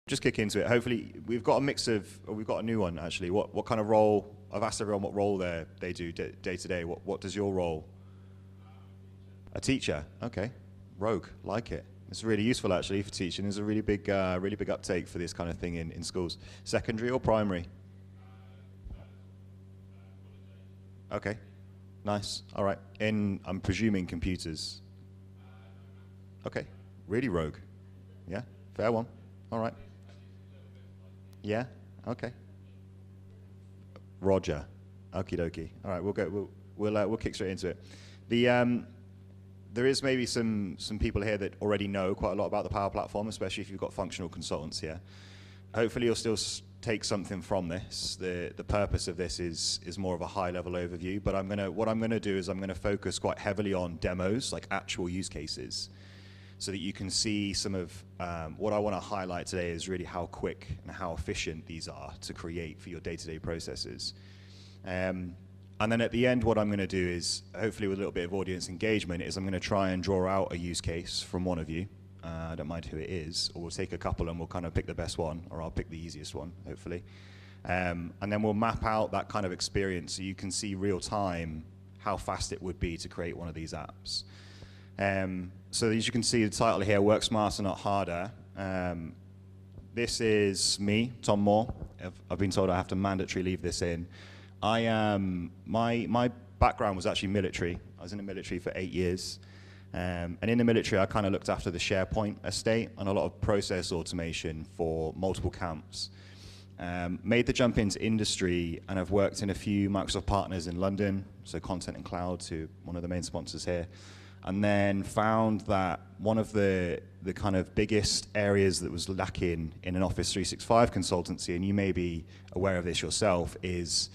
just kick into it. Hopefully, we've got a mix of, or we've got a new one actually. What kind of role? I've asked everyone what role they do day to day. What does your role? A teacher. Okay. Rogue. Like it. It's really useful actually for teaching. There's a really big uptake for this kind of thing in schools. Secondary or primary? Okay. Nice. All right. I'm presuming computers. Okay. Really rogue. Yeah. Fair one. All right. Yeah. Okay. Roger. Okie dokie. All right. We'll go. We'll kick straight into it. There is maybe some people here that already know quite a lot about the Power Platform, especially if you've got functional consultants here. Hopefully, you'll still take something from this. The purpose of this is more of a high-level overview. But what I'm gonna do is I'm gonna focus quite heavily on demos, like actual use cases, so that you can see some of what I want to highlight today is really how quick and how efficient these are to create for your day-to-day processes. And then at the end, what I'm going to do is, hopefully with a little bit of audience engagement, is I'm going to try and draw out a use case from one of you. I don't mind who it is, or we'll take a couple and we'll kind of pick the best one, or I'll pick the easiest one, hopefully. And then we'll map out that kind of experience so you can see real time how fast it would be to create one of these apps. So as you can see, the title here, Work Smarter, Not Harder. This is me, Tom Moore. I've been told I have to mandatorily leave this in. My background was actually military. I was in the military for 8 years. And in the military, I kind of looked after the SharePoint estate and a lot of process automation for multiple camps. Made the jump into industry, and I've worked in a few Microsoft partners in London, so Content and Cloud, to one of the main sponsors here. And then found that one of the kind of biggest areas that was lacking in an Office 365 consultancy, and you may be aware of this yourself, is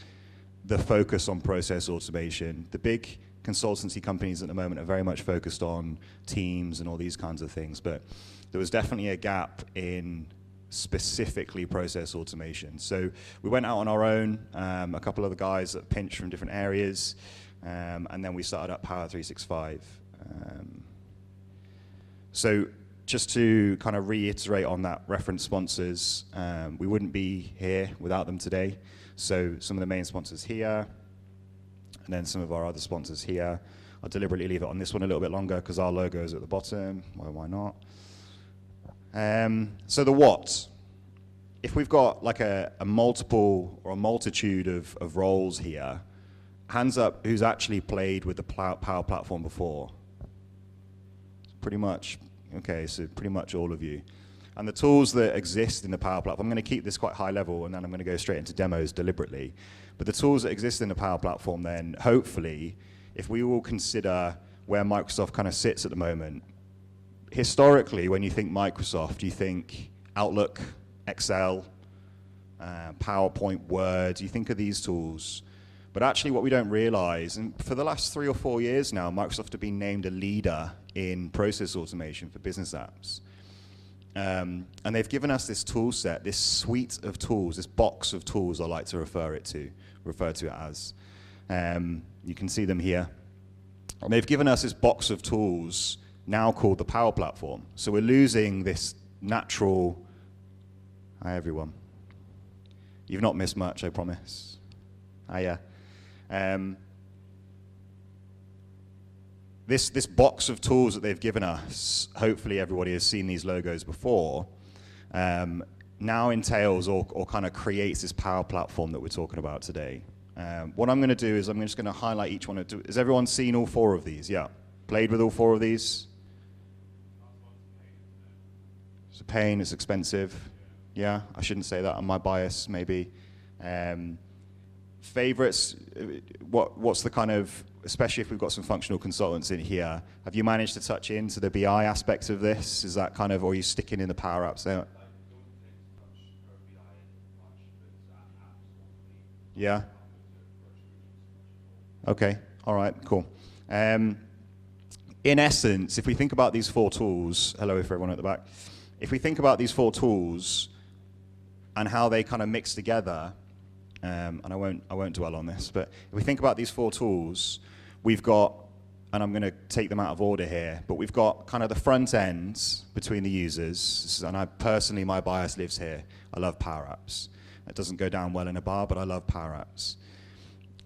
the focus on process automation. The big consultancy companies at the moment are very much focused on Teams and all these kinds of things, but there was definitely a gap in specifically process automation. So we went out on our own, a couple of the guys that pinched from different areas, and then we started up Power 365. So just to kind of reiterate on that, reference sponsors, we wouldn't be here without them today. So some of the main sponsors here, and then some of our other sponsors here. I'll deliberately leave it on this one a little bit longer because our logo is at the bottom. Well, why not? So the what? If we've got like a multiple or a multitude of roles here, hands up who's actually played with the Power Platform before? Pretty much. Okay, so pretty much all of you. And the tools that exist in the Power Platform, I'm going to keep this quite high level, and then I'm going to go straight into demos deliberately. But the tools that exist in the Power Platform then, hopefully, if we all consider where Microsoft kind of sits at the moment, historically, when you think Microsoft, you think Outlook, Excel, PowerPoint, Word, you think of these tools. But actually what we don't realize, and for the last 3 or 4 years now, Microsoft have been named a leader in process automation for business apps. And they've given us this tool set, this suite of tools, this box of tools I like to refer to it as. You can see them here. And they've given us this box of tools now called the Power Platform. So we're losing this natural, hi everyone. You've not missed much, I promise. Yeah. This box of tools that they've given us, hopefully everybody has seen these logos before, now entails or kind of creates this Power Platform that we're talking about today. What I'm going to do is I'm just going to highlight each one. Has everyone seen all 4 of these? Yeah. Played with all 4 of these? It's a pain, it's expensive. Yeah, I shouldn't say that on my bias, maybe. Favorites, what's the kind of, especially if we've got some functional consultants in here, have you managed to touch into the BI aspect of this? Is that kind of, or are you sticking in the Power Apps there? Yeah? Okay, all right, cool. In essence, if we think about these 4 tools, hello for everyone at the back, if we think about these 4 tools and how they kind of mix together, and I won't dwell on this, but if we think about these 4 tools, we've got and I'm going to take them out of order here, but we've got kind of the front ends between the users, and I personally, my bias lives here. I love Power Apps. It doesn't go down well in a bar, but I love Power Apps.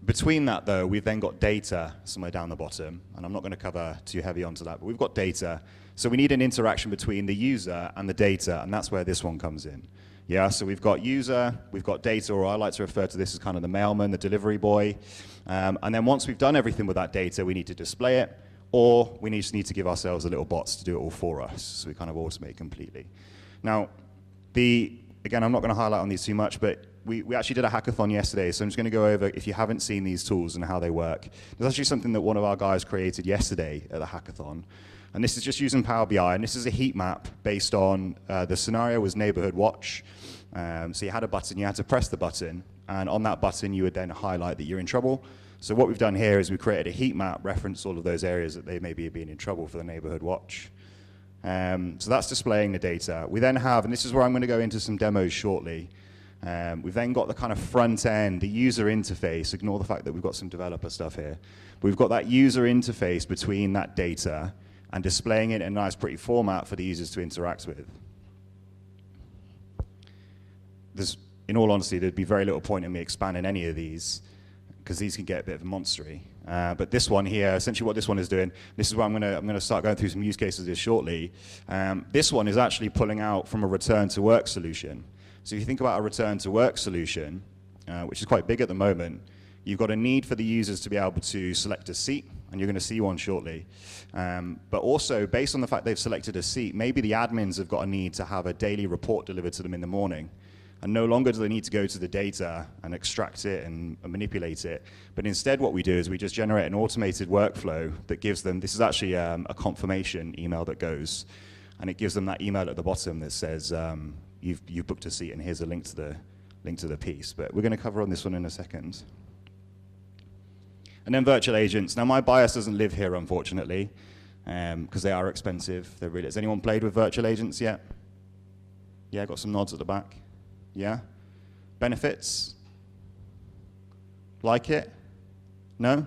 Between that, though, we've then got data somewhere down the bottom, and I'm not going to cover too heavy onto that, but we've got data. So we need an interaction between the user and the data, and that's where this one comes in. Yeah, so we've got user, we've got data, or I like to refer to this as kind of the mailman, the delivery boy. And then once we've done everything with that data, we need to display it, or we just need to give ourselves a little bots to do it all for us. So we kind of automate completely. Now, again, I'm not going to highlight on these too much, but we actually did a hackathon yesterday, so I'm just going to go over, if you haven't seen these tools and how they work. There's actually something that one of our guys created yesterday at the hackathon. And this is just using Power BI, and this is a heat map based on, the scenario was neighborhood watch. So you had a button, you had to press the button, and on that button you would then highlight that you're in trouble. So what we've done here is we created a heat map, reference all of those areas that they may be being in trouble for the neighborhood watch. So that's displaying the data. We then have, and this is where I'm going to go into some demos shortly, we've then got the kind of front end, the user interface. Ignore the fact that we've got some developer stuff here. We've got that user interface between that data and displaying it in a nice pretty format for the users to interact with. In all honesty, there'd be very little point in me expanding any of these, because these can get a bit of a monstery. But this one here, essentially what this one is doing, this is where I'm going to start going through some use cases here shortly. This one is actually pulling out from a return to work solution. So if you think about a return to work solution, which is quite big at the moment, you've got a need for the users to be able to select a seat, and you're going to see one shortly. But also, based on the fact they've selected a seat, maybe the admins have got a need to have a daily report delivered to them in the morning. And no longer do they need to go to the data and extract it and manipulate it. But instead what we do is we just generate an automated workflow that gives them, this is actually a confirmation email that goes, and it gives them that email at the bottom that says, you've booked a seat and here's a link to the piece. But we're going to cover on this one in a second. And then virtual agents. Now my bias doesn't live here, unfortunately, because they are expensive. Has anyone played with virtual agents yet? Yeah, got some nods at the back. Yeah? Benefits? Like it? No?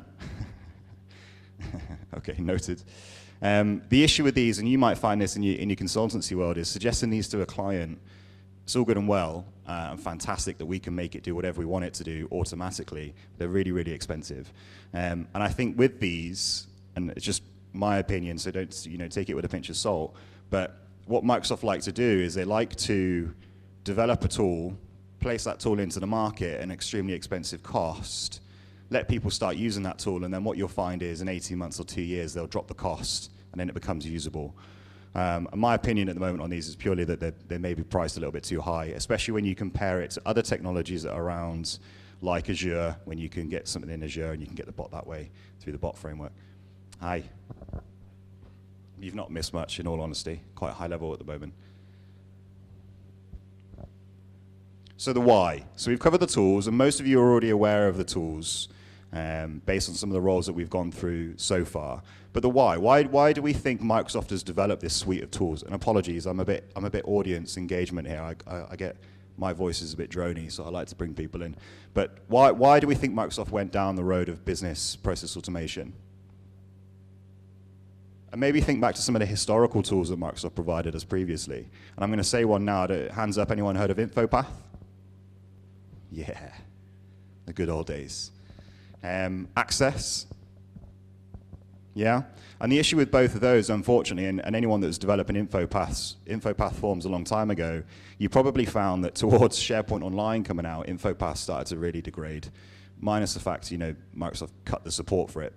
Okay, noted. The issue with these, and you might find this in your consultancy world, is suggesting these to a client. It's all good and well, and fantastic that we can make it do whatever we want it to do automatically. They're really, really expensive. And I think with these, and it's just my opinion, so don't take it with a pinch of salt, but what Microsoft like to do is they like to develop a tool, place that tool into the market at an extremely expensive cost, let people start using that tool, and then what you'll find is in 18 months or 2 years, they'll drop the cost, and then it becomes usable. And my opinion at the moment on these is purely that they may be priced a little bit too high, especially when you compare it to other technologies that are around, like Azure, when you can get something in Azure and you can get the bot that way through the bot framework. Hi. You've not missed much, in all honesty. Quite high level at the moment. So the why. So we've covered the tools, and most of you are already aware of the tools based on some of the roles that we've gone through so far. But the why. Why do we think Microsoft has developed this suite of tools? And apologies, I'm a bit audience engagement here. I get my voice is a bit drony, so I like to bring people in. But why do we think Microsoft went down the road of business process automation? And maybe think back to some of the historical tools that Microsoft provided us previously. And I'm going to say one now. Hands up, anyone heard of InfoPath? Yeah, the good old days. Access. Yeah, and the issue with both of those, unfortunately, and anyone that was developing InfoPath forms a long time ago, you probably found that towards SharePoint Online coming out, InfoPath started to really degrade, minus the fact, Microsoft cut the support for it.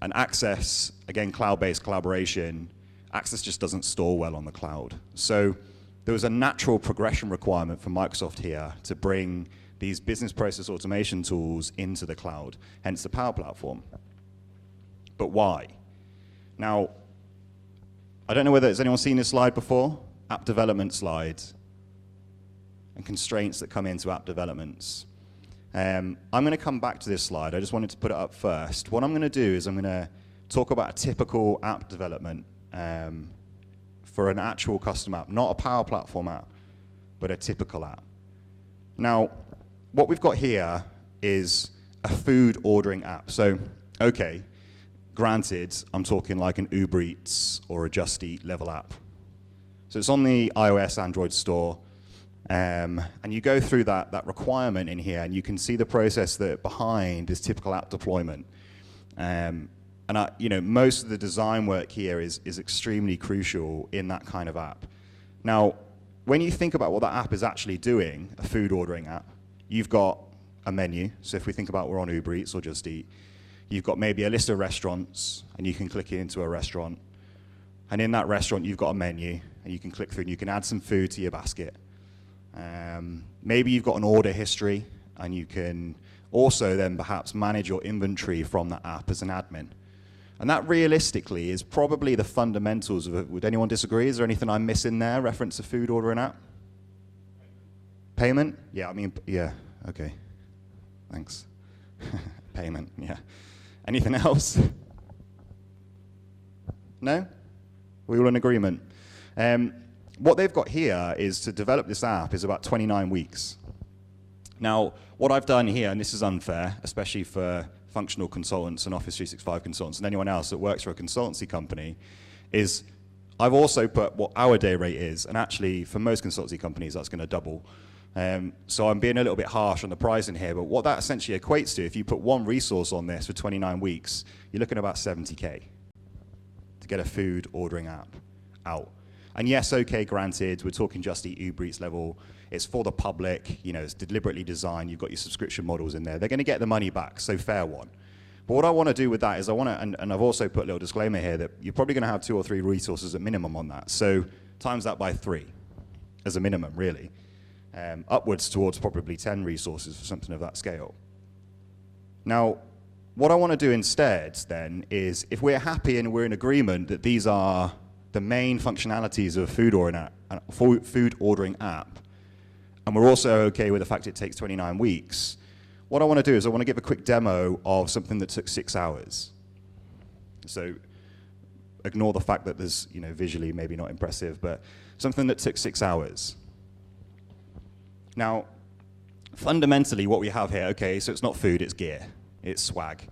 And Access, again, cloud-based collaboration, Access just doesn't store well on the cloud. So there was a natural progression requirement for Microsoft here to bring these business process automation tools into the cloud, hence the Power Platform. But why? Now, I don't know whether, has anyone seen this slide before? App development slides and constraints that come into app developments. I'm going to come back to this slide. I just wanted to put it up first. What I'm going to do is I'm going to talk about a typical app development for an actual custom app, not a Power Platform app, but a typical app. Now, what we've got here is a food ordering app. So, okay, Granted, I'm talking like an Uber Eats or a Just Eat level app. So it's on the iOS, Android store, and you go through that requirement in here, and you can see the process that behind this typical app deployment. Most of the design work here is extremely crucial in that kind of app. Now, when you think about what that app is actually doing, a food ordering app, you've got a menu. So if we think about we're on Uber Eats or Just Eat, you've got maybe a list of restaurants, and you can click into a restaurant. And in that restaurant, you've got a menu, and you can click through, and you can add some food to your basket. Maybe you've got an order history, and you can also then perhaps manage your inventory from that app as an admin. And that realistically is probably the fundamentals of it. Would anyone disagree? Is there anything I'm missing there, reference to food ordering app? Payment? Yeah, yeah, okay. Thanks. Payment, yeah. Anything else? No? We're all in agreement. What they've got here is to develop this app is about 29 weeks. Now, what I've done here, and this is unfair, especially for functional consultants and Office 365 consultants and anyone else that works for a consultancy company, is I've also put what our day rate is, and actually for most consultancy companies that's going to double. So I'm being a little bit harsh on the pricing here, but what that essentially equates to, if you put one resource on this for 29 weeks, you're looking at about 70K to get a food ordering app out. And yes, okay, granted, we're talking Just Eat, Uber Eats level. It's for the public, it's deliberately designed. You've got your subscription models in there. They're going to get the money back, so fair one. But what I want to do with that is and I've also put a little disclaimer here that you're probably going to have 2 or 3 resources at minimum on that. So times that by 3 as a minimum, really. Upwards towards probably 10 resources for something of that scale. Now, what I want to do instead then is, if we're happy and we're in agreement that these are the main functionalities of a food ordering app, and we're also okay with the fact it takes 29 weeks, what I want to do is I want to give a quick demo of something that took 6 hours. So ignore the fact that there's, visually maybe not impressive, but something that took 6 hours. Now, fundamentally what we have here, okay, so it's not food, it's gear, it's swag.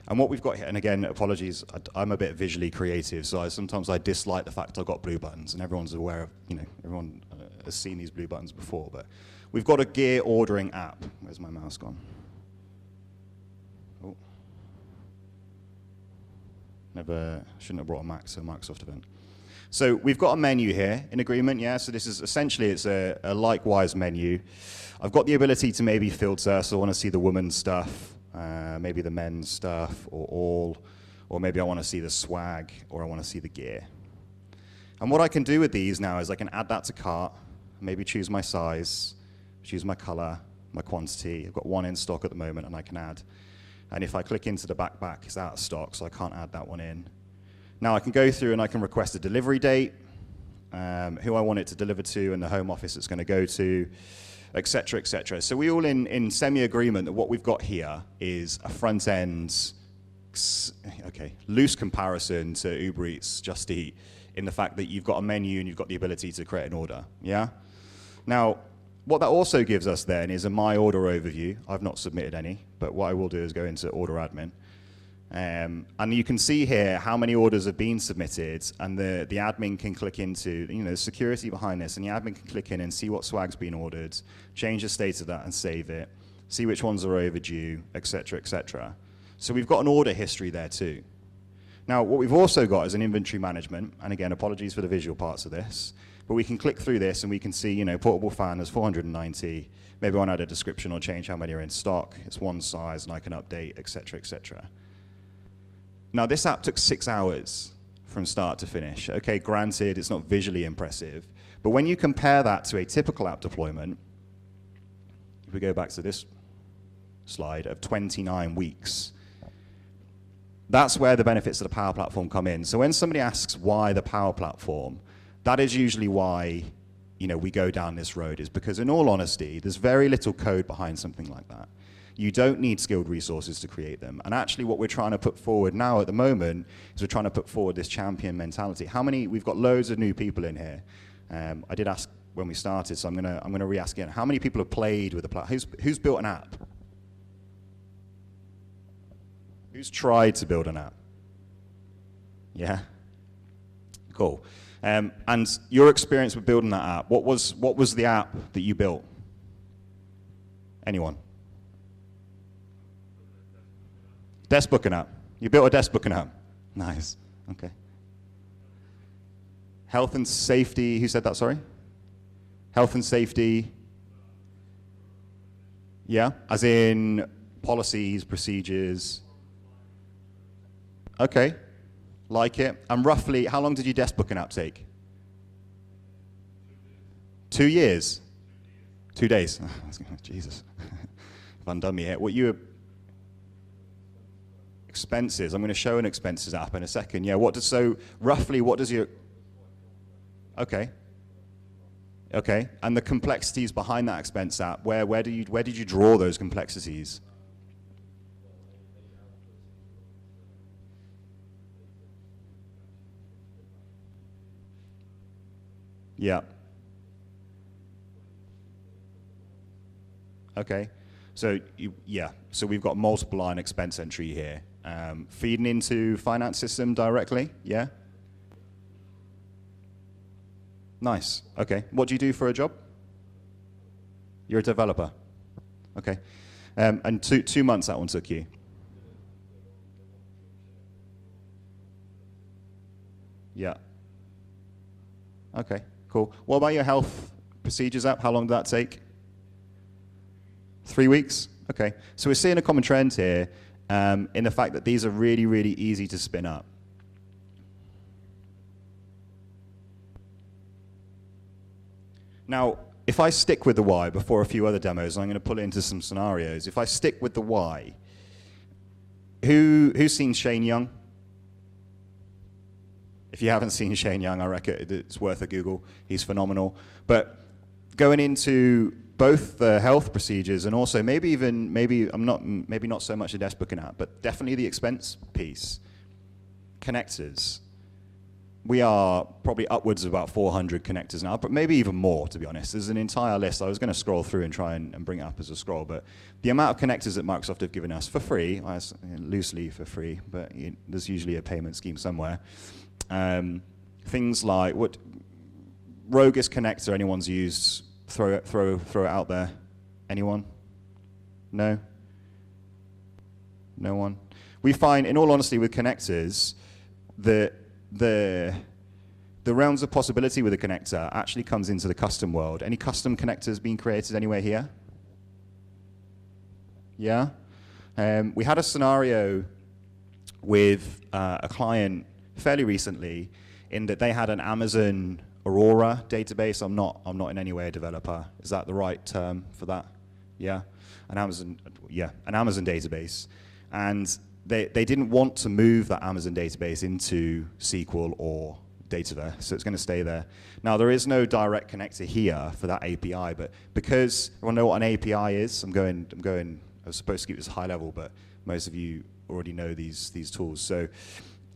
And what we've got here, and again, apologies, I'm a bit visually creative, so sometimes I dislike the fact I've got blue buttons, and everyone's aware of, everyone has seen these blue buttons before, but we've got a gear ordering app. Where's my mouse gone? Oh. Shouldn't have brought a Mac, so Microsoft event. So we've got a menu here, in agreement, yeah? So this is essentially, it's a likewise menu. I've got the ability to maybe filter, so I want to see the women's stuff, maybe the men's stuff, or all, or maybe I want to see the swag, or I want to see the gear. And what I can do with these now is I can add that to cart, maybe choose my size, choose my color, my quantity. I've got 1 in stock at the moment, and I can add. And if I click into the backpack, it's out of stock, so I can't add that one in. Now I can go through and I can request a delivery date, who I want it to deliver to, and the home office it's going to go to, et cetera, et cetera. So we all in semi-agreement that what we've got here is a front-end, loose comparison to Uber Eats, Just Eat, in the fact that you've got a menu and you've got the ability to create an order, yeah? Now, what that also gives us then is a My Order overview. I've not submitted any, but what I will do is go into Order Admin. And you can see here how many orders have been submitted, and the admin can click into, the security behind this, and the admin can click in and see what swag's been ordered, change the state of that and save it, see which ones are overdue, et cetera, et cetera. So we've got an order history there too. Now, what we've also got is an inventory management, and again, apologies for the visual parts of this, but we can click through this and we can see, portable fan, there's 490, maybe I want to add a description or change how many are in stock, it's one size and I can update, et cetera, et cetera. Now, this app took 6 hours from start to finish. Okay, granted, it's not visually impressive, but when you compare that to a typical app deployment, if we go back to this slide of 29 weeks, that's where the benefits of the Power Platform come in. So when somebody asks why the Power Platform, that is usually why we go down this road, is because in all honesty, there's very little code behind something like that. You don't need skilled resources to create them. And actually what we're trying to put forward now at the moment is we're trying to put forward this champion mentality. We've got loads of new people in here. I did ask when we started, so I'm gonna re-ask again. How many people have played with the platform? Who's built an app? Who's tried to build an app? Yeah? Cool. And your experience with building that app, what was the app that you built? Anyone? DeskBookin app. You built a DeskBookin app. Nice. Okay. Health and safety, who said that, sorry? Health and safety. Yeah, as in policies, procedures. Okay, like it. And roughly, how long did your DeskBookin app take? 2 years? 2 days. Jesus. I've undone me here. What you expenses. I'm going to show an expenses app in a second. Yeah. So roughly, what does your? Okay. Okay. And the complexities behind that expense app. Where did you draw those complexities? Yeah. Okay. So So we've got multiple line expense entry here. Feeding into finance system directly, yeah? Nice, okay. What do you do for a job? You're a developer, okay. And 2 months that one took you? Yeah. Okay, cool. What about your health procedures app? How long did that take? 3 weeks? Okay, so we're seeing a common trend here in the fact that these are really, really easy to spin up. Now, if I stick with the why before a few other demos, I'm going to pull it into some scenarios. If I stick with the why, who's seen Shane Young? If you haven't seen Shane Young, I reckon it's worth a Google. He's phenomenal. But going into both the health procedures and also maybe not so much a DeskBookin app, but definitely the expense piece, connectors. We are probably upwards of about 400 connectors now, but maybe even more, to be honest. There's an entire list. I was going to scroll through and try and bring it up as a scroll, but the amount of connectors that Microsoft have given us for free, loosely for free, but there's usually a payment scheme somewhere. Things like what Rogus connector anyone's used, throw it out there. Anyone? No? No one? We find, in all honesty, with connectors, that the realms of possibility with a connector actually comes into the custom world. Any custom connectors being created anywhere here? Yeah? We had a scenario with a client fairly recently in that they had an Amazon Aurora database. I'm not in any way a developer. Is that the right term for that? Yeah? An Amazon database. And they didn't want to move that Amazon database into SQL or Dataverse, so it's going to stay there. Now, there is no direct connector here for that API, but because everyone know what an API is, I was supposed to keep this high level, but most of you already know these tools. So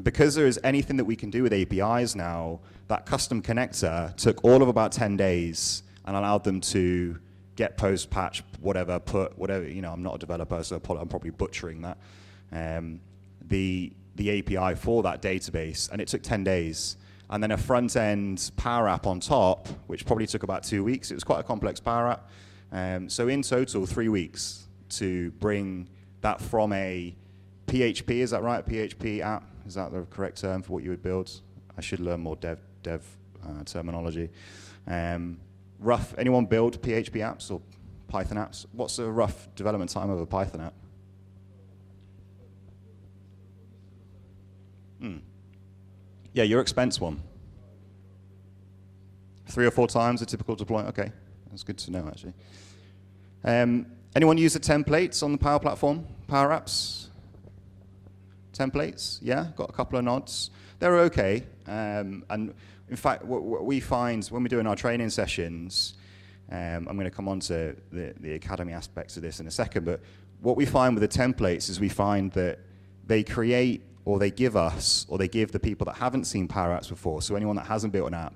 because there is anything that we can do with APIs now, that custom connector took all of about 10 days and allowed them to get post, patch, whatever, put, whatever. I'm not a developer, so I'm probably butchering that. The API for that database, and it took 10 days. And then a front-end Power App on top, which probably took about 2 weeks. It was quite a complex Power App. So in total, 3 weeks to bring that from a PHP, is that right? PHP app, is that the correct term for what you would build? I should learn more dev terminology. Anyone build PHP apps or Python apps? What's the rough development time of a Python app? Yeah, your expense one. 3 or 4 times a typical deployment. Okay, that's good to know actually. Anyone use the templates on the Power Platform? Power Apps? Templates? Yeah, got a couple of nods. They're okay. And in fact, what we find when we're doing our training sessions, I'm going to come on to the academy aspects of this in a second, but what we find with the templates is we find that they create, or they give us, or they give the people that haven't seen Power Apps before, so anyone that hasn't built an app,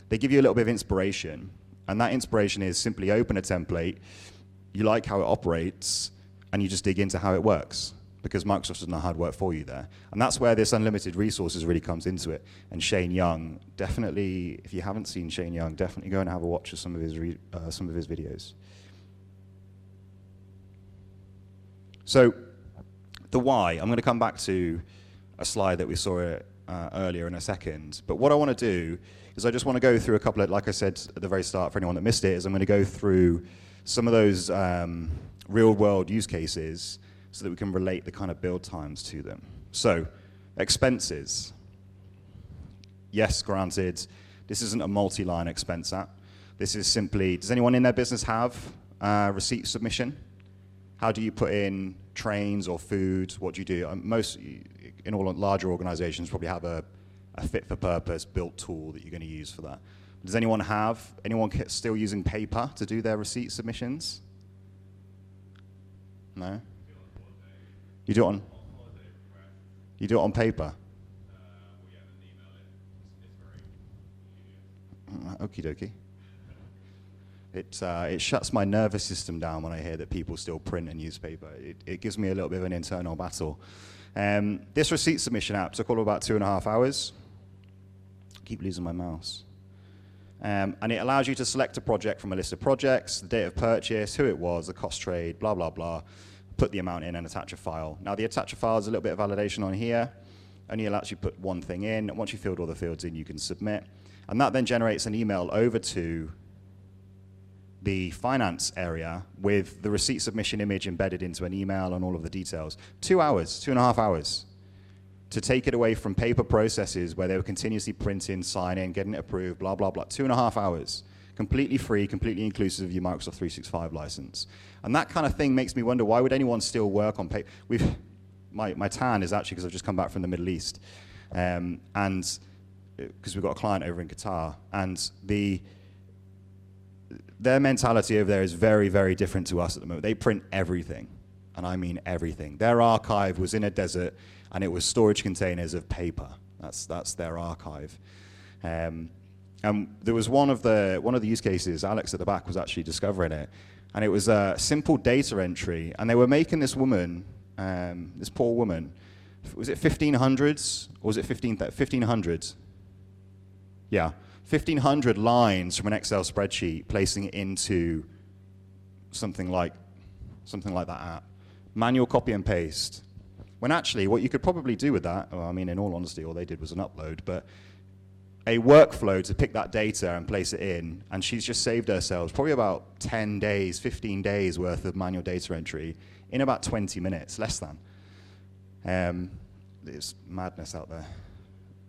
they give you a little bit of inspiration. And that inspiration is simply open a template, you like how it operates, and you just dig into how it works. because Microsoft doesn't know how to work for you there. And that's where this unlimited resources really comes into it. And Shane Young, definitely, if you haven't seen Shane Young, definitely go and have a watch of some of his videos. So the why, I'm going to come back to a slide that we saw earlier in a second. But what I want to do is I just want to go through a couple of, like I said at the very start, for anyone that missed it, is I'm going to go through some of those real-world use cases so that we can relate the kind of build times to them. So, expenses. Yes, granted, this isn't a multi-line expense app. This is simply, does anyone in their business have receipt submission? How do you put in trains or food? What do you do? Most, in all larger organizations, probably have a fit-for-purpose built tool that you're going to use for that. Does anyone still using paper to do their receipt submissions? No? You do it on paper? Okie dokie. It shuts my nervous system down when I hear that people still print and use paper. It gives me a little bit of an internal battle. This receipt submission app took all of about 2.5 hours. Keep losing my mouse. And it allows you to select a project from a list of projects, the date of purchase, who it was, the cost trade, blah, blah, blah. Put the amount in and attach a file. Now the attach a file is a little bit of validation on here. Only allows you to put one thing in. Once you filled all the fields in, you can submit. And that then generates an email over to the finance area with the receipt submission image embedded into an email and all of the details. 2 hours, 2.5 hours to take it away from paper processes where they were continuously printing, signing, getting it approved, blah, blah, blah. 2.5 hours. Completely free, completely inclusive of your Microsoft 365 license. And that kind of thing makes me wonder, why would anyone still work on paper? My tan is actually because I've just come back from the Middle East. And because we've got a client over in Qatar. And their mentality over there is very, very different to us at the moment. They print everything, and I mean everything. Their archive was in a desert, and it was storage containers of paper. That's their archive. And there was one of the use cases, Alex at the back was actually discovering it, and it was simple data entry, and they were making this woman, this poor woman, was it 1500s, or was it 1500s? Yeah, 1500 lines from an Excel spreadsheet, placing it into something like that app. Manual copy and paste. When actually, what you could probably do with that, well, I mean, in all honesty, all they did was an upload, but a workflow to pick that data and place it in, and she's just saved herself probably about 10 days, 15 days worth of manual data entry in about 20 minutes, less than. There's madness out there,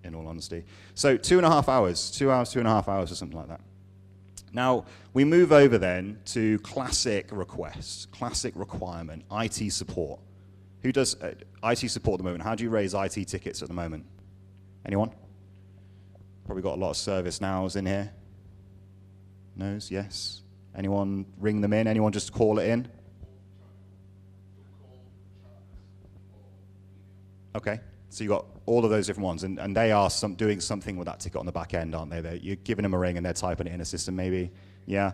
in all honesty. So 2.5 hours, 2 hours, 2.5 hours, or something like that. Now, we move over then to classic requests, classic requirement, IT support. Who does IT support at the moment? How do you raise IT tickets at the moment? Anyone? Probably got a lot of ServiceNows in here. No's, yes. Anyone ring them in? Anyone just call it in? Okay, so you got all of those different ones, and they are doing something with that ticket on the back end, aren't they? You're giving them a ring and they're typing it in a system maybe, yeah.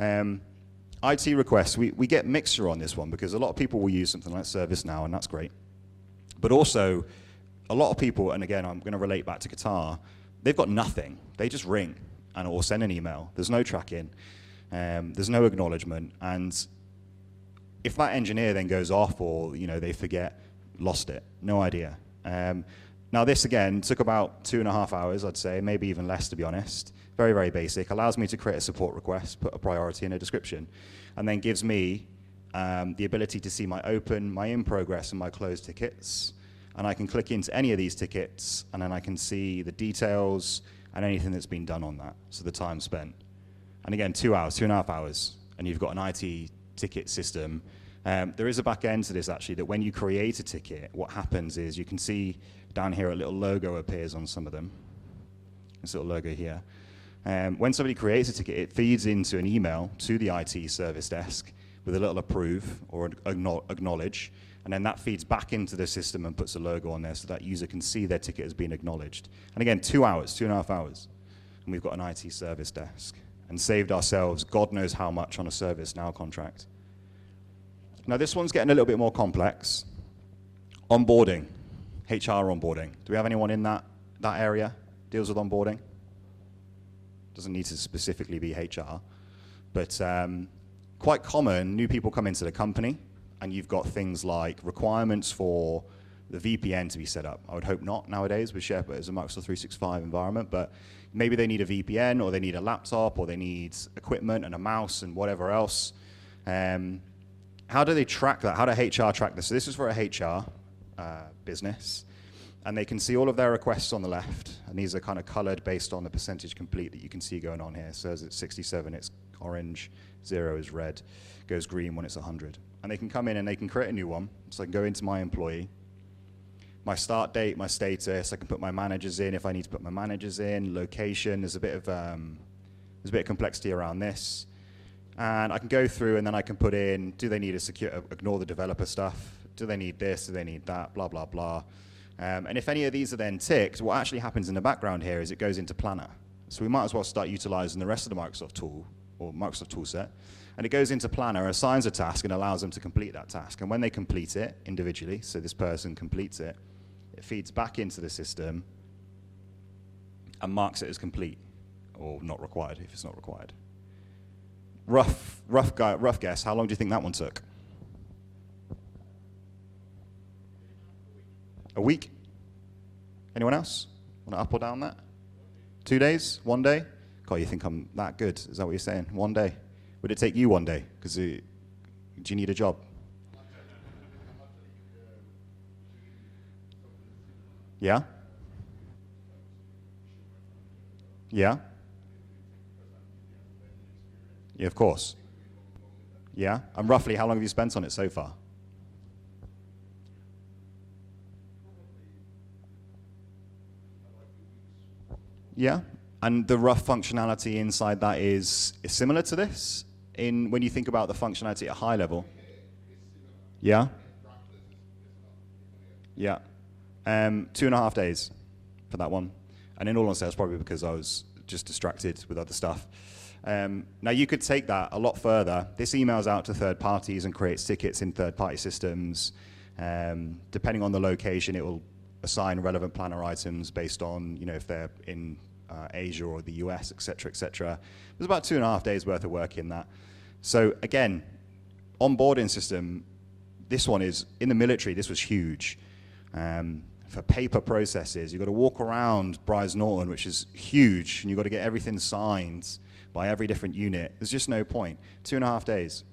IT requests, we get mixture on this one because a lot of people will use something like ServiceNow, and that's great. But also, a lot of people, and again, I'm going to relate back to Qatar, they've got nothing. They just ring or send an email. There's no tracking. There's no acknowledgement. And if that engineer then goes off or they forget, lost it, no idea. Now this again took about 2.5 hours, I'd say, maybe even less to be honest. Very, very basic. Allows me to create a support request, put a priority in a description, and then gives me the ability to see my open, my in progress, and my closed tickets. And I can click into any of these tickets, and then I can see the details and anything that's been done on that, so the time spent. And again, 2 hours, 2.5 hours, and you've got an IT ticket system. There is a back end to this actually, that when you create a ticket, what happens is you can see down here a little logo appears on some of them. This little logo here. When somebody creates a ticket, it feeds into an email to the IT service desk with a little approve or acknowledge, and then that feeds back into the system and puts a logo on there so that user can see their ticket has been acknowledged. And again, 2 hours, 2.5 hours, and we've got an IT service desk and saved ourselves God knows how much on a ServiceNow contract. Now this one's getting a little bit more complex. Onboarding, HR onboarding. Do we have anyone in that area deals with onboarding? Doesn't need to specifically be HR, but quite common, new people come into the company and you've got things like requirements for the VPN to be set up. I would hope not nowadays with SharePoint as a Microsoft 365 environment, but maybe they need a VPN or they need a laptop or they need equipment and a mouse and whatever else. How do they track that? How do HR track this? So this is for a HR business, and they can see all of their requests on the left, and these are kind of colored based on the percentage complete that you can see going on here. So as it's 67, it's orange, 0 is red, goes green when it's 100. And they can come in and they can create a new one. So I can go into my employee, my start date, my status, I can put my managers in if I need to put my managers in, location, there's a bit of complexity around this. And I can go through and then I can put in, do they need a secure, ignore the developer stuff, do they need this, do they need that, blah, blah, blah. And if any of these are then ticked, what actually happens in the background here is it goes into Planner. So we might as well start utilizing the rest of the Microsoft tool, or Microsoft toolset, and it goes into Planner, assigns a task, and allows them to complete that task. And when they complete it individually, so this person completes it, it feeds back into the system and marks it as complete, or not required if it's not required. Rough guess, how long do you think that one took? A week? Anyone else? Want to up or down that? 2 days? 1 day? God, you think I'm that good? Is that what you're saying? 1 day? Would it take you 1 day? Because do you need a job? Yeah? Yeah? Yeah, of course. Yeah? And roughly, how long have you spent on it so far? Yeah? And the rough functionality inside that is similar to this when you think about the functionality at a high level? Yeah? Yeah. 2.5 days for that one. And in all honesty, that's probably because I was just distracted with other stuff. Now you could take that a lot further. This emails out to third parties and creates tickets in third-party systems. Depending on the location, it will assign relevant planner items based on, if they're in Asia or the US, et cetera, et cetera. There's about 2.5 days worth of work in that. So again, onboarding system, this one is, in the military, this was huge. For paper processes, you've got to walk around Bryce Norton, which is huge, and you've got to get everything signed by every different unit. There's just no point. 2.5 days.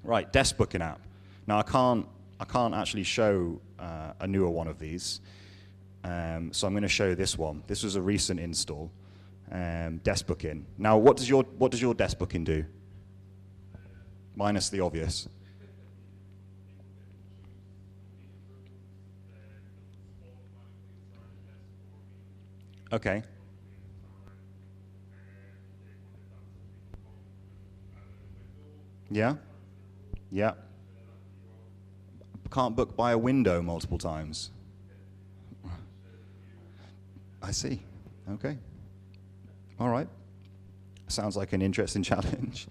Right, DeskBookin app. Now I can't actually show a newer one of these. So I'm going to show this one. This was a recent install, DeskBookin. Now, what does your DeskBookin do? Minus the obvious. Okay. Yeah. Yeah. Can't book by a window multiple times. I see. Okay. All right. Sounds like an interesting challenge.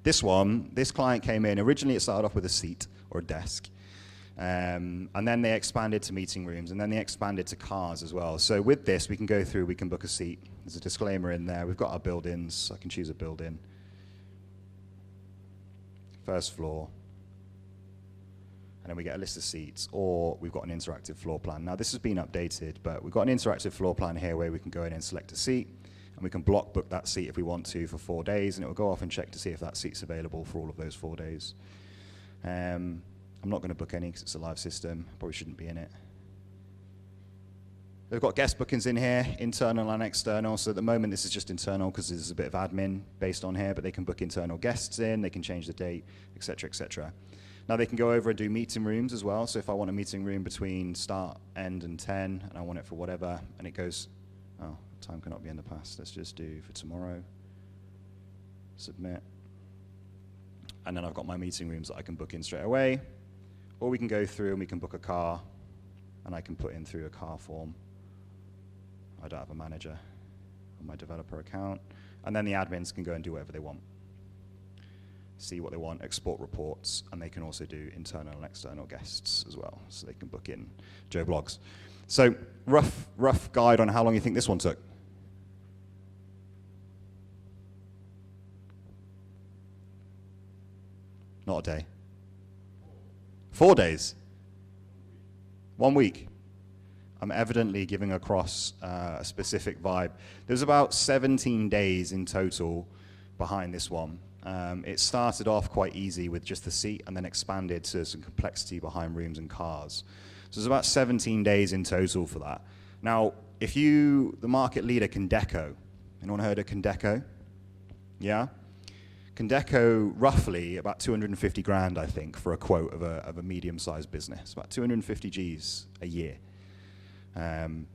This client came in. Originally, it started off with a seat or a desk. And then they expanded to meeting rooms, and then they expanded to cars as well. So with this, we can go through, we can book a seat. There's a disclaimer in there. We've got our build-ins. I can choose a build-in. First floor. And then we get a list of seats, or we've got an interactive floor plan. Now, this has been updated, but we've got an interactive floor plan here where we can go in and select a seat, and we can block book that seat if we want to for 4 days, and it will go off and check to see if that seat's available for all of those 4 days. I'm not going to book any because it's a live system. Probably shouldn't be in it. They've got guest bookings in here, internal and external. So at the moment, this is just internal because there's a bit of admin based on here, but they can book internal guests in, they can change the date, et cetera, et cetera. Now they can go over and do meeting rooms as well. So if I want a meeting room between start, end, and 10, and I want it for whatever, and it goes, oh, time cannot be in the past. Let's just do for tomorrow. Submit. And then I've got my meeting rooms that I can book in straight away. Or we can go through and we can book a car, and I can put in through a car form. I don't have a manager on my developer account. And then the admins can go and do whatever they want. see what they want, export reports, and they can also do internal and external guests as well, so they can book in Joe Blogs. So rough guide on how long you think this one took. Not a day. 4 days. 1 week. I'm evidently giving across a specific vibe. There's about 17 days in total behind this one. It started off quite easy with just the seat and then expanded to some complexity behind rooms and cars. So there's about 17 days in total for that. Now, the market leader, Condeco, anyone heard of Condeco? Yeah? Condeco, roughly about 250 grand, I think, for a quote of a medium-sized business, about 250 Gs a year. And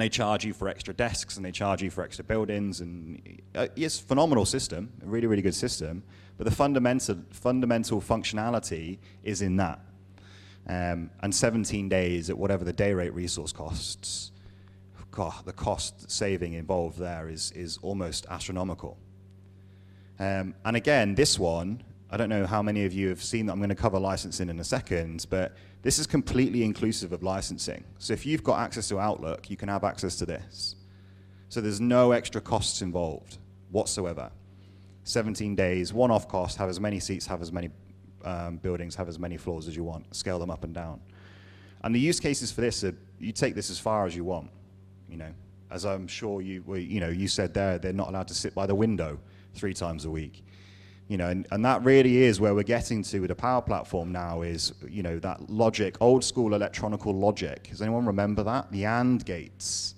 they charge you for extra desks, and they charge you for extra buildings, and it's a phenomenal system, a really, really good system, but the fundamental functionality is in that. And 17 days at whatever the day rate resource costs, God, the cost saving involved there is almost astronomical. And again, this one, I don't know how many of you have seen that. I'm going to cover licensing in a second, but this is completely inclusive of licensing. So if you've got access to Outlook, you can have access to this. So there's no extra costs involved whatsoever. 17 days, one-off cost, have as many seats, have as many buildings, have as many floors as you want, scale them up and down. And the use cases for this are, you take this as far as you want. You know, as I'm sure you said there, they're not allowed to sit by the window 3 times a week. You know, and that really is where we're getting to with the Power Platform now is, you know, that logic, old school electronical logic. Does anyone remember that? The AND gates.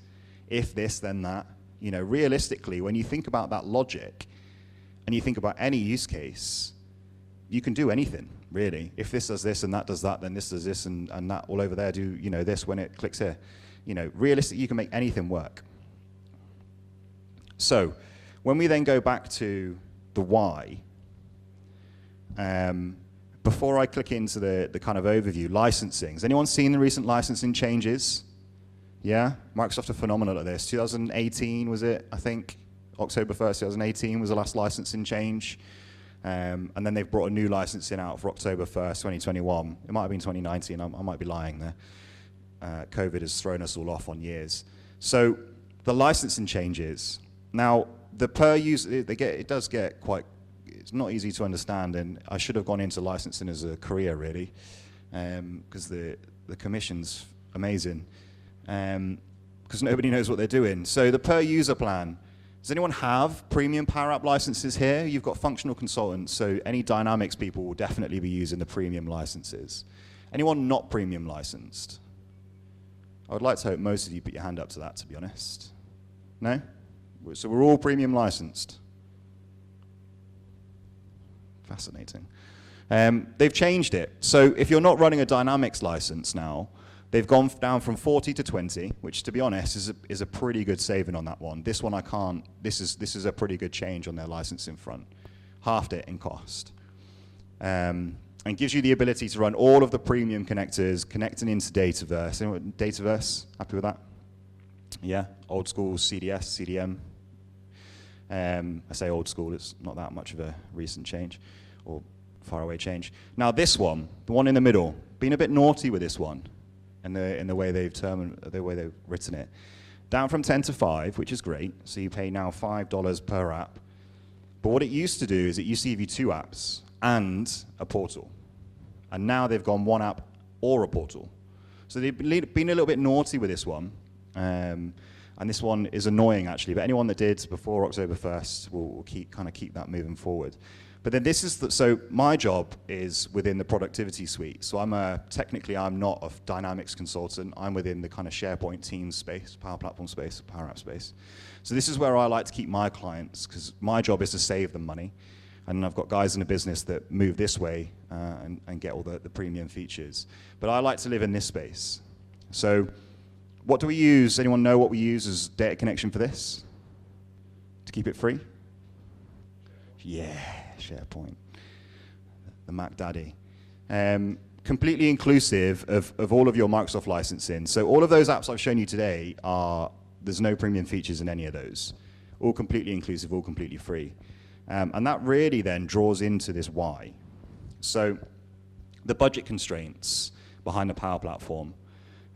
If this, then that. You know, realistically, when you think about that logic and you think about any use case, you can do anything, really. If this does this and that does that, then this does this and that all over there do, you know, this when it clicks here. You know, realistically, you can make anything work. So when we then go back to the why, before I click into the kind of overview, licensing. Has anyone seen the recent licensing changes? Yeah? Microsoft are phenomenal at this. 2018 was it, I think? October 1st, 2018 was the last licensing change. And then they've brought a new licensing out for October 1st, 2021. It might have been 2019, I might be lying there. COVID has thrown us all off on years. So the licensing changes. Now, the per user, it does get quite, it's not easy to understand, and I should have gone into licensing as a career, really, because the commission's amazing, because nobody knows what they're doing. So the per user plan, does anyone have premium Power App licenses here? You've got functional consultants, so any Dynamics people will definitely be using the premium licenses. Anyone not premium licensed? I would like to hope most of you put your hand up to that, to be honest. No? So we're all premium licensed. Fascinating. They've changed it. So if you're not running a Dynamics license now, they've gone down from 40 to 20, which, to be honest, is a pretty good saving on that one. This one I can't. This is a pretty good change on their licensing front. Halved it in cost. And gives you the ability to run all of the premium connectors, connecting into Dataverse. Anyone, Dataverse, happy with that? Yeah, old school CDS, CDM. I say old school, it's not that much of a recent change or far away change. Now this one, the one in the middle, been a bit naughty with this one in the way they've written it. Down from 10 to 5, which is great. So you pay now $5 per app. But what it used to do is it used to give you 2 apps and a portal. And now they've gone 1 app or a portal. So they've been a little bit naughty with this one. And this one is annoying, actually, but anyone that did before October 1st will keep that moving forward. But then this is, so my job is within the productivity suite. So technically I'm not a Dynamics consultant. I'm within the kind of SharePoint Teams space, Power Platform space, Power App space. So this is where I like to keep my clients, because my job is to save them money. And I've got guys in the business that move this way and get all the premium features. But I like to live in this space. So what do we use? Anyone know what we use as data connection for this? To keep it free? Yeah, SharePoint. The Mac Daddy. Completely inclusive of all of your Microsoft licensing. So all of those apps I've shown you today there's no premium features in any of those. All completely inclusive, all completely free. And that really then draws into this why. So the budget constraints behind the Power Platform,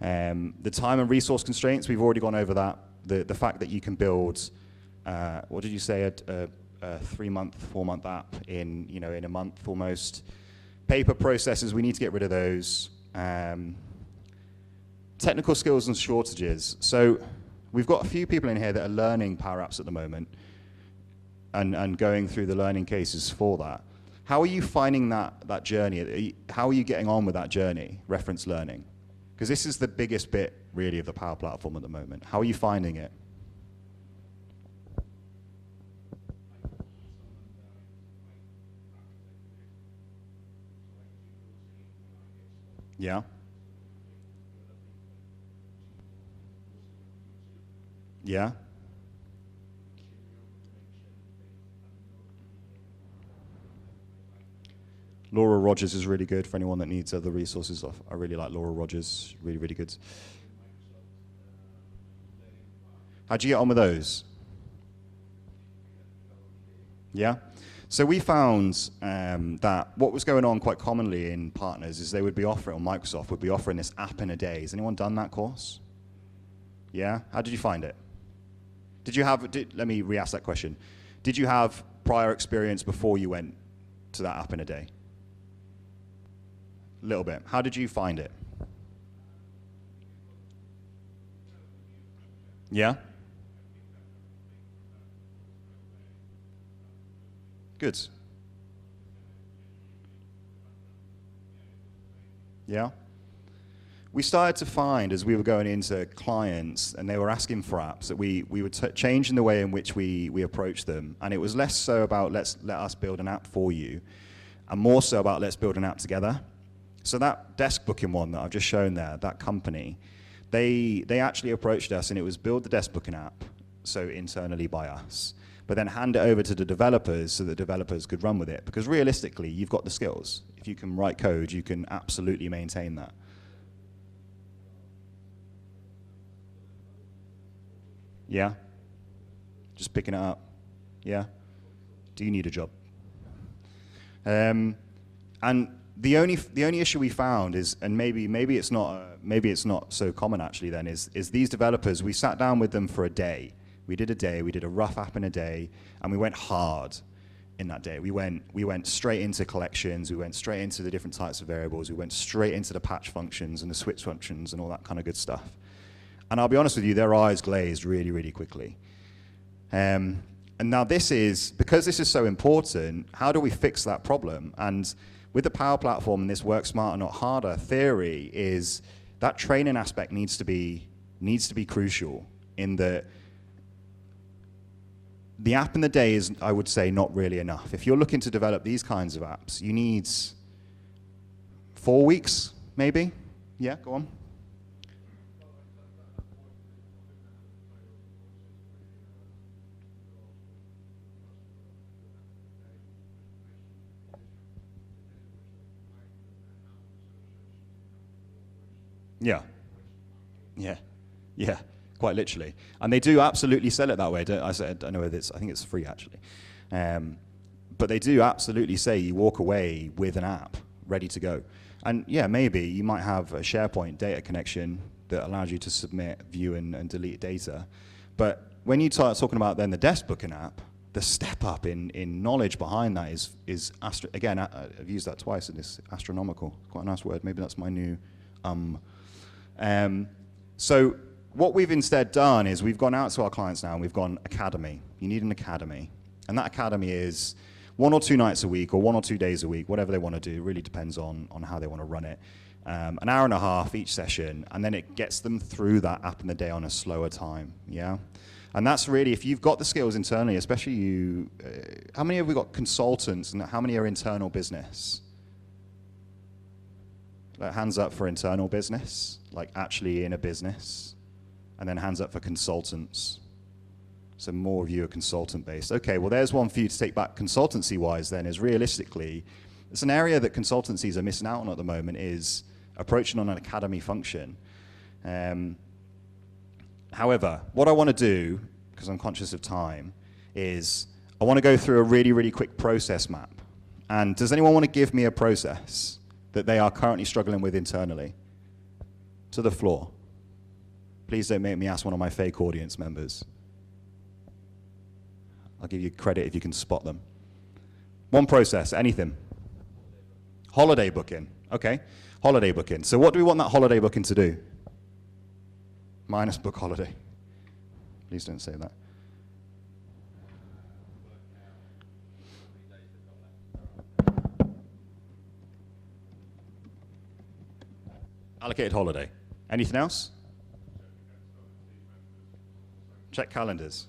the time and resource constraints, we've already gone over that. The fact that you can build, what did you say, a 3-month, 4-month app in a month almost. Paper processes, we need to get rid of those. Technical skills and shortages. So we've got a few people in here that are learning Power Apps at the moment and going through the learning cases for that. How are you finding that journey? How are you getting on with that journey, reference learning? Because this is the biggest bit, really, of the Power Platform at the moment. How are you finding it? Yeah? Yeah? Laura Rogers is really good for anyone that needs other resources. I really like Laura Rogers, really, really good. How'd you get on with those? Yeah? So we found that what was going on quite commonly in partners is they would be offering, or Microsoft would be offering this app in a day. Has anyone done that course? Yeah? How did you find it? Did you have, let me re-ask that question. Did you have prior experience before you went to that app in a day? A little bit. How did you find it? Yeah? Good. Yeah? We started to find, as we were going into clients and they were asking for apps, that we were changing the way in which we approach them. And it was less so about let us build an app for you, and more so about let's build an app together. So that DeskBookin one that I've just shown there, that company, they actually approached us, and it was build the DeskBookin app, so internally by us, but then hand it over to the developers so the developers could run with it. Because realistically, you've got the skills. If you can write code, you can absolutely maintain that. Yeah? Just picking it up. Yeah? Do you need a job? And the only issue we found is, and maybe it's not so common actually then, is these developers, we sat down with them for a day. We did a rough app in a day, and we went hard in that day. We went straight into collections, we went straight into the different types of variables, we went straight into the patch functions and the switch functions and all that kind of good stuff. And I'll be honest with you, their eyes glazed really, really quickly. And now because this is so important, how do we fix that problem? And with the Power Platform and this work smarter, not harder theory, is that training aspect needs to be crucial, in that the app in the day is, I would say, not really enough. If you're looking to develop these kinds of apps, you need 4 weeks, maybe? Yeah, go on. Yeah, quite literally. And they do absolutely sell it that way. I don't know whether I think it's free actually. But they do absolutely say you walk away with an app ready to go. And yeah, maybe you might have a SharePoint data connection that allows you to submit, view, and delete data. But when you start talking about then the DeskBookin app, the step up in knowledge behind that is again, I've used that twice, and it's astronomical. Quite a nice word. Maybe that's my new So what we've instead done is we've gone out to our clients now and we've gone academy. You need an academy. And that academy is 1 or 2 nights a week or 1 or 2 days a week, whatever they want to do. It really depends on how they want to run it. An hour and a half each session, and then it gets them through that app in the day on a slower time, yeah? And that's really, if you've got the skills internally, especially you, how many have we got consultants and how many are internal business? Like hands up for internal business, like actually in a business, and then hands up for consultants. So more of you are consultant-based. Okay, well there's one for you to take back consultancy-wise then, is realistically, it's an area that consultancies are missing out on at the moment, is approaching on an academy function. However, what I want to do, because I'm conscious of time, is I want to go through a really, really quick process map. And does anyone want to give me a process that they are currently struggling with internally? To the floor. Please don't make me ask one of my fake audience members. I'll give you credit if you can spot them. One process, anything. Holiday booking. Okay, holiday booking. So what do we want that holiday booking to do? Minus book holiday. Please don't say that. Allocated holiday. Anything else? Check calendars.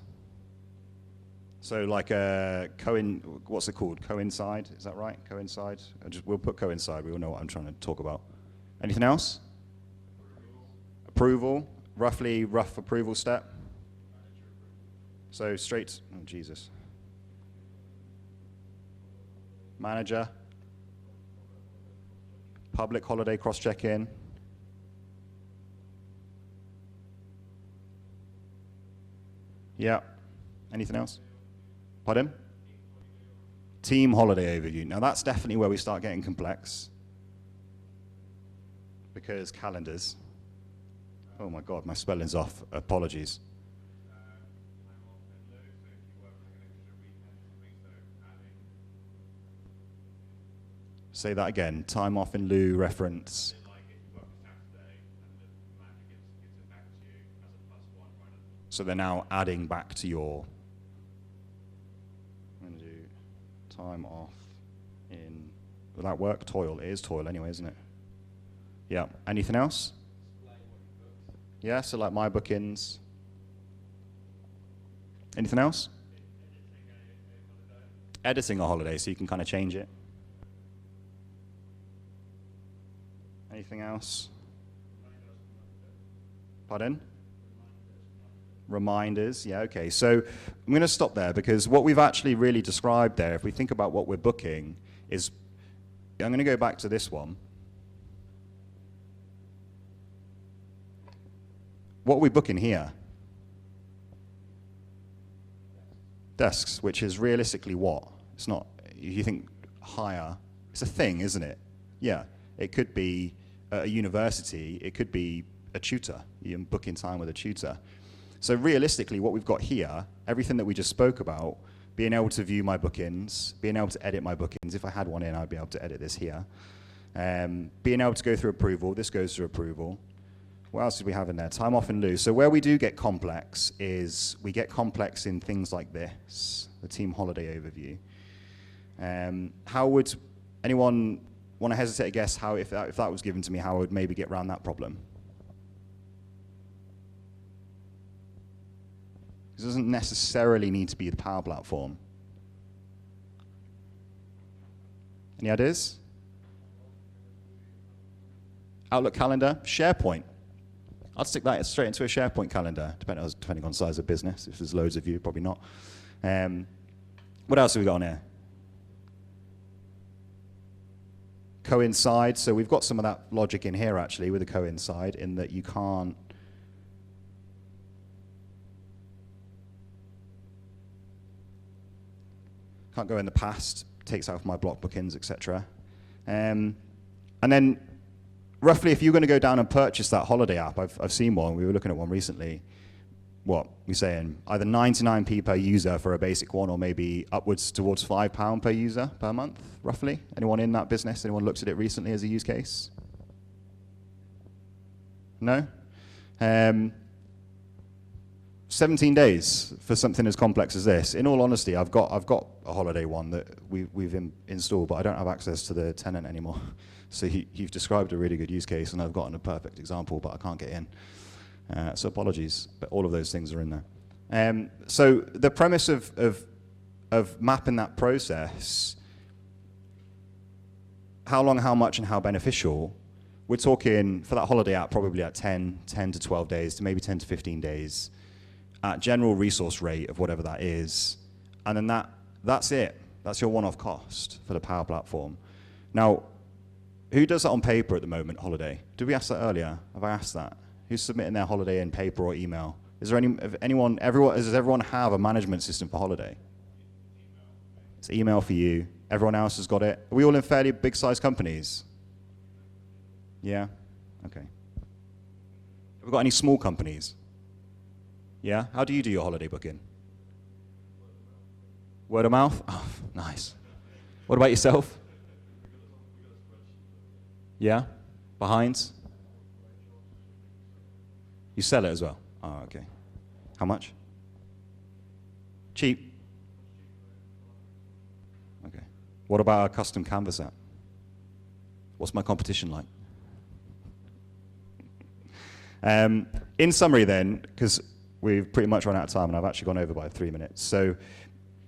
So like what's it called? Coincide, is that right? Coincide? We'll put coincide, we all know what I'm trying to talk about. Anything else? Approval, rough approval step. So straight, oh Jesus. Manager. Public holiday cross-check-in. Yeah. Anything else? Pardon? Team holiday overview. Now that's definitely where we start getting complex. Because calendars. Oh my God, my spelling's off. Apologies. Say that again. Time off in lieu reference. So they're now adding back to your. I'm going to do time off in. Will that work? Toil. It is toil anyway, isn't it? Yeah. Anything else? Yeah. So like my bookings. Anything else? Editing a holiday, so you can kind of change it. Anything else? Pardon? Reminders, yeah, okay. So I'm going to stop there because what we've actually really described there, if we think about what we're booking, is, I'm going to go back to this one. What are we booking here? Desks, which is realistically what? It's not, you think hire, it's a thing, isn't it? Yeah, it could be a university, it could be a tutor, you're booking time with a tutor. So realistically, what we've got here, everything that we just spoke about, being able to view my bookings, being able to edit my bookings. If I had one in, I'd be able to edit this here. Being able to go through approval, this goes through approval. What else did we have in there? Time off and lieu. So where we do get complex is, we get complex in things like this, the team holiday overview. How would anyone want to hesitate to guess how, if that was given to me, how I would maybe get around that problem? It doesn't necessarily need to be the Power Platform. Any ideas? Outlook calendar, SharePoint. I'd stick that straight into a SharePoint calendar, depending on size of business. If there's loads of you, probably not. What else have we got on here? Coincide. So we've got some of that logic in here, actually, with the coincide, in that you can't go in the past, takes out my block bookings, etc. And then roughly, if you're going to go down and purchase that holiday app, I've seen one, we were looking at one recently, what we're saying, either 99p per user for a basic one, or maybe upwards towards £5 per user per month, roughly. Anyone in that business? Anyone looked at it recently as a use case? No? 17 days for something as complex as this. In all honesty, I've got a holiday one that we've installed, but I don't have access to the tenant anymore. So you've described a really good use case, and I've gotten a perfect example, but I can't get in. So apologies, but all of those things are in there. So the premise of mapping that process, how long, how much, and how beneficial, we're talking for that holiday app probably at 10 to 12 days to maybe 10 to 15 days at general resource rate of whatever that is. And then that's it. That's your one-off cost for the Power Platform. Now, who does that on paper at the moment, holiday? Did we ask that earlier? Have I asked that? Who's submitting their holiday in paper or email? Is there does everyone have a management system for holiday? It's email for you. Everyone else has got it. Are we all in fairly big-sized companies? Yeah? Okay. Have we got any small companies? Yeah? How do you do your holiday booking? Word of mouth? Oh, nice. What about yourself? Yeah? Behind? You sell it as well? Oh, okay. How much? Cheap? Okay. What about a custom canvas app? What's my competition like? In summary then, because we've pretty much run out of time and I've actually gone over by 3 minutes. So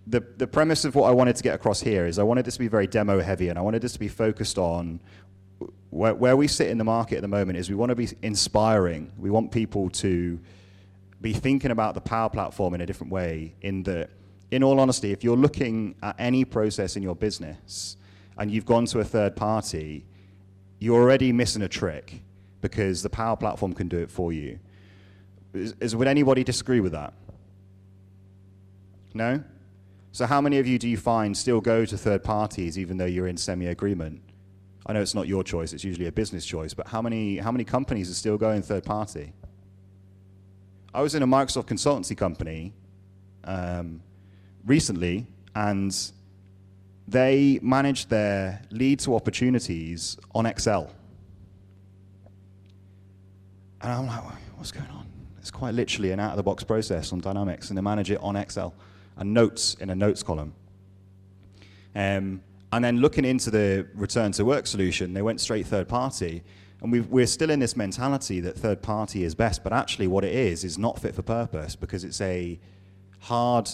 the premise of what I wanted to get across here is I wanted this to be very demo heavy, and I wanted this to be focused on where we sit in the market at the moment is we want to be inspiring. We want people to be thinking about the Power Platform in a different way, in that, in all honesty, if you're looking at any process in your business and you've gone to a third party, you're already missing a trick, because the Power Platform can do it for you. Would anybody disagree with that? No? So how many of you do you find still go to third parties even though you're in semi-agreement? I know it's not your choice, it's usually a business choice, but how many companies are still going third party? I was in a Microsoft consultancy company recently, and they managed their lead to opportunities on Excel. And I'm like, what's going on? It's quite literally an out-of-the-box process on Dynamics, and they manage it on Excel, and notes in a notes column. And then looking into the return to work solution, they went straight third party. And we're still in this mentality that third party is best, but actually what it is not fit for purpose, because it's a hard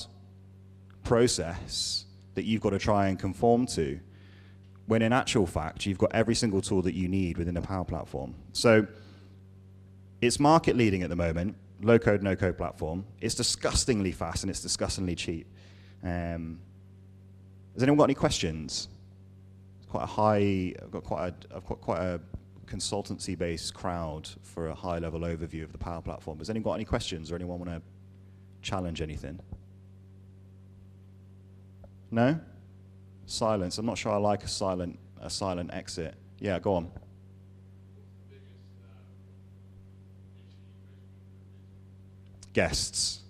process that you've got to try and conform to, when in actual fact, you've got every single tool that you need within the Power Platform. So it's market leading at the moment, low code, no code platform. It's disgustingly fast and it's disgustingly cheap. Has anyone got any questions? It's quite a high, I've got quite a consultancy-based crowd for a high-level overview of the Power Platform. Has anyone got any questions, or anyone want to challenge anything? No? Silence. I'm not sure I like a silent exit. Yeah, go on. Guests.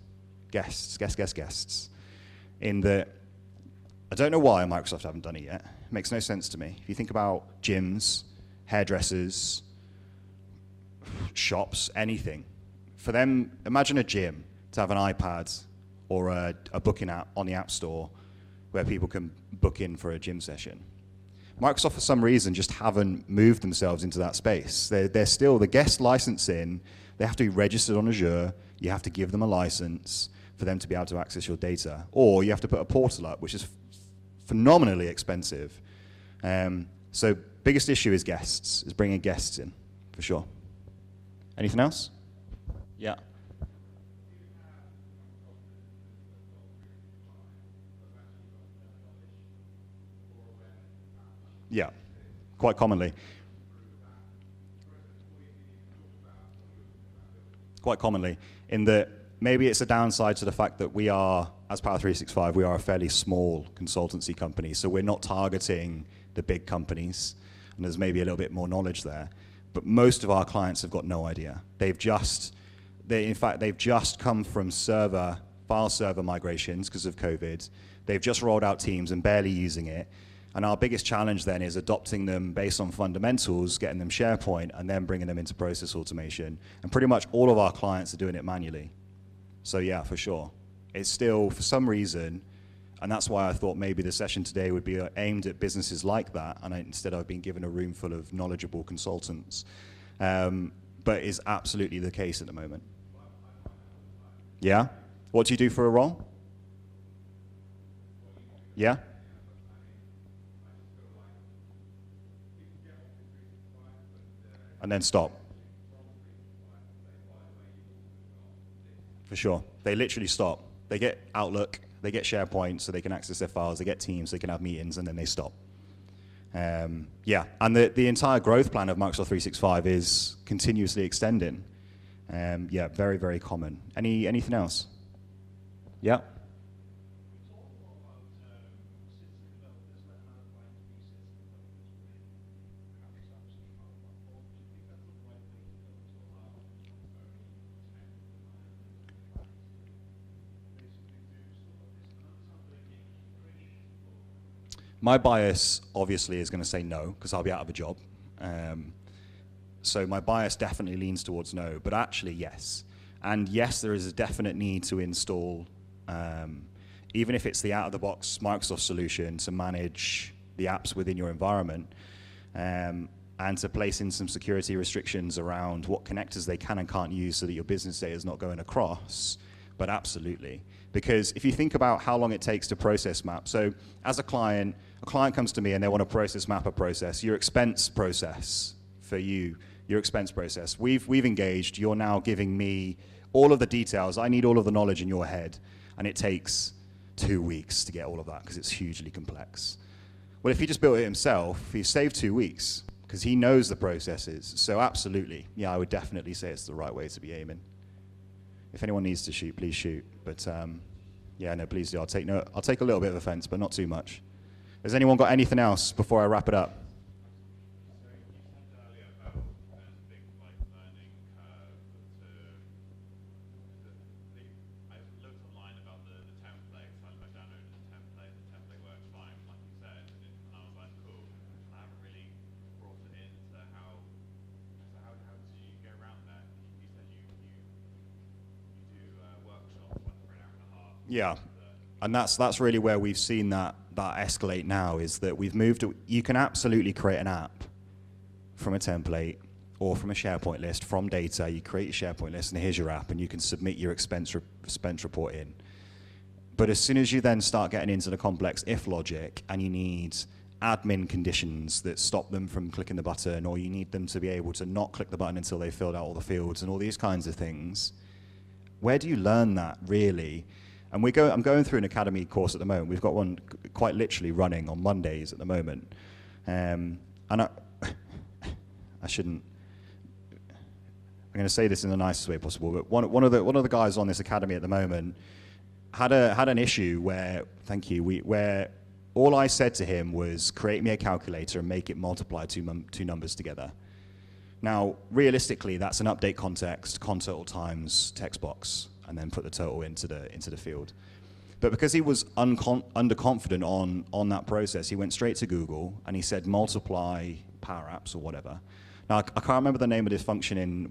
In that, I don't know why Microsoft haven't done it yet. It makes no sense to me. If you think about gyms, hairdressers, shops, anything. For them, imagine a gym to have an iPad or a booking app on the App Store where people can book in for a gym session. Microsoft, for some reason, just haven't moved themselves into that space. They're still, the guest licensing, they have to be registered on Azure. You have to give them a license for them to be able to access your data. Or you have to put a portal up, which is phenomenally expensive. So biggest issue is guests, is bringing guests in, for sure. Anything else? Yeah. Yeah, quite commonly. Quite commonly, in that maybe it's a downside to the fact that we are, as Power 365, we are a fairly small consultancy company, so we're not targeting the big companies, and there's maybe a little bit more knowledge there. But most of our clients have got no idea. In fact, they've just come from file server migrations because of COVID. They've just rolled out Teams and barely using it. And our biggest challenge then is adopting them based on fundamentals, getting them SharePoint, and then bringing them into process automation. And pretty much all of our clients are doing it manually. So yeah, for sure. It's still, for some reason, and that's why I thought maybe the session today would be aimed at businesses like that, and instead I've been given a room full of knowledgeable consultants. But is absolutely the case at the moment. Yeah? What do you do for a role? Yeah? And then stop. For sure. They literally stop. They get Outlook, they get SharePoint so they can access their files, they get Teams, they can have meetings, and then they stop. Yeah, and the entire growth plan of Microsoft 365 is continuously extending. Yeah, very, very common. Anything else? Yeah? My bias, obviously, is going to say no, because I'll be out of a job. So my bias definitely leans towards no, but actually, yes. And yes, there is a definite need to install, even if it's the out-of-the-box Microsoft solution to manage the apps within your environment, and to place in some security restrictions around what connectors they can and can't use so that your business data is not going across, but absolutely. Because if you think about how long it takes to process map, so as a client comes to me and they want to process map a process, your expense process for you, your expense process, we've engaged, you're now giving me all of the details, I need all of the knowledge in your head, and it takes 2 weeks to get all of that because it's hugely complex. Well, if he just built it himself, he saved 2 weeks because he knows the processes. So absolutely, yeah, I would definitely say it's the right way to be aiming. If anyone needs to shoot, please shoot. But yeah, no, please do. I'll take a little bit of offense, but not too much. Has anyone got anything else before I wrap it up? Yeah, and that's really where we've seen that escalate now, is that we've moved to, you can absolutely create an app from a template or from a SharePoint list, from data, you create your SharePoint list and here's your app and you can submit your expense report in. But as soon as you then start getting into the complex if logic and you need admin conditions that stop them from clicking the button, or you need them to be able to not click the button until they've filled out all the fields and all these kinds of things, where do you learn that really? And I'm going through an academy course at the moment. We've got one quite literally running on Mondays at the moment. And I shouldn't, I'm going to say this in the nicest way possible, but one of the guys on this academy at the moment had an issue where, thank you, where all I said to him was create me a calculator and make it multiply two numbers together. Now, realistically, that's an update context, contotal times text box, and then put the total into the field. But because he was underconfident on that process, he went straight to Google and he said multiply Power Apps or whatever. Now, I can't remember the name of this function in,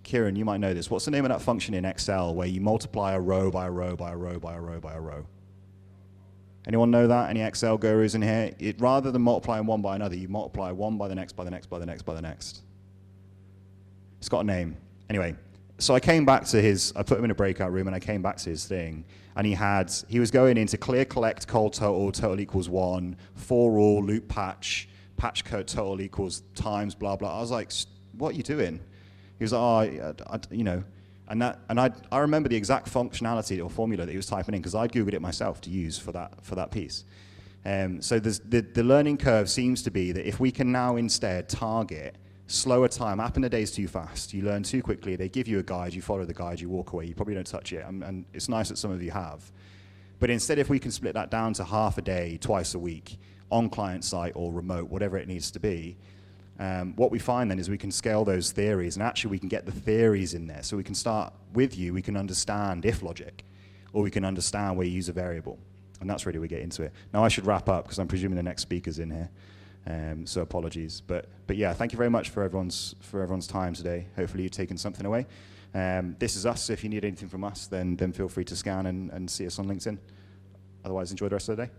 Kieran, you might know this, what's the name of that function in Excel where you multiply a row by a row by a row by a row by a row? Anyone know that? Any Excel gurus in here? Rather than multiplying one by another, you multiply one by the next, by the next, by the next, by the next. It's got a name. Anyway. So I came back to I put him in a breakout room and I came back to his thing, and he was going into clear collect, cold total equals 1, for all, loop patch code total equals times, blah, blah. I was like, what are you doing? He was like, oh, you know, and I remember the exact functionality or formula that he was typing in because I'd Googled it myself to use for that piece. So the learning curve seems to be that if we can now instead target slower time, app in the day is too fast, you learn too quickly, they give you a guide, you follow the guide, you walk away, you probably don't touch it, and it's nice that some of you have. But instead, if we can split that down to half a day, twice a week, on client site or remote, whatever it needs to be, what we find then is we can scale those theories, and actually we can get the theories in there. So we can start with you, we can understand if logic, or we can understand where you use a variable. And that's really where we get into it. Now I should wrap up because I'm presuming the next speaker's in here. So apologies, but yeah, thank you very much for everyone's time today. Hopefully you've taken something away. This is us. So if you need anything from us, then feel free to scan and see us on LinkedIn. Otherwise, enjoy the rest of the day.